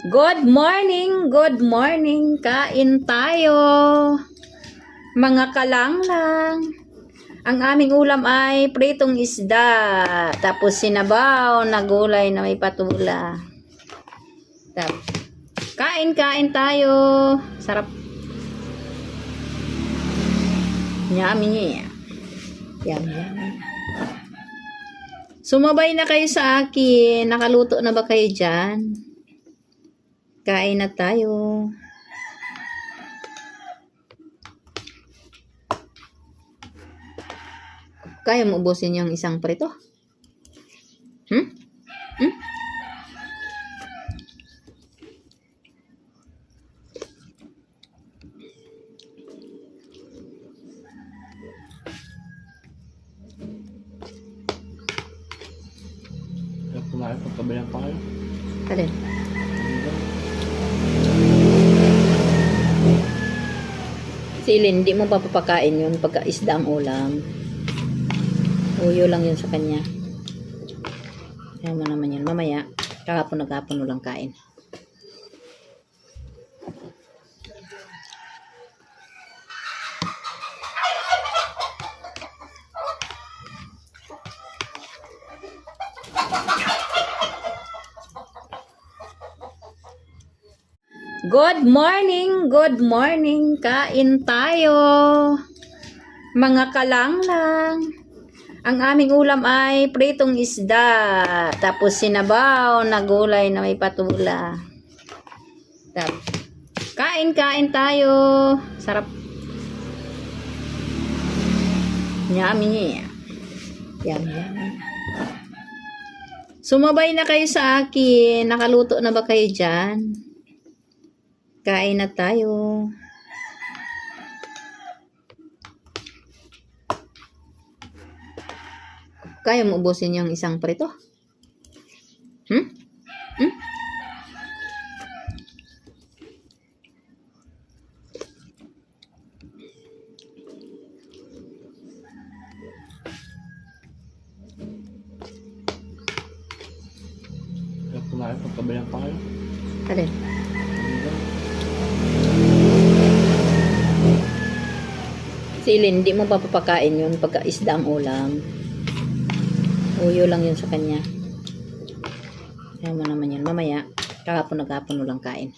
Good morning, kain tayo. Mga kalanglang. Ang aming ulam ay pritong isda, tapos sinabaw na gulay na may patula. Kain tayo. Sarap. Yummy. Yummy. Sumabay na kayo sa akin. Nakaluto na ba kayo dyan? Kain na tayo. Kaya mo ubusin yung isang prito? Kumain pagkabilang pa kayo. Alin? Si Ilin, hindi mo pa papakain yun pagka isda ang ulam. Uyo lang yun sa kanya. Kaya mo naman yun. Mamaya, kakapon mo lang kain. Good morning, kain tayo. Mga kalanglang. Ang aming ulam ay pritong isda, tapos sinabaw na gulay na may patula. Kain tayo. Sarap. Yummy. Yummy. Sumabay na kayo sa akin. Nakaluto na ba kayo dyan? Kain na tayo. Kaya mo ubusin yung isang prito? Kumain pagkabilang pa kayo. Alin? Si Ilin, hindi mo pa papakain yun pagka isda ang ulam. Uyo lang yun sa kanya. Kaya mo naman yun. Mamaya, kakapon mo lang kain.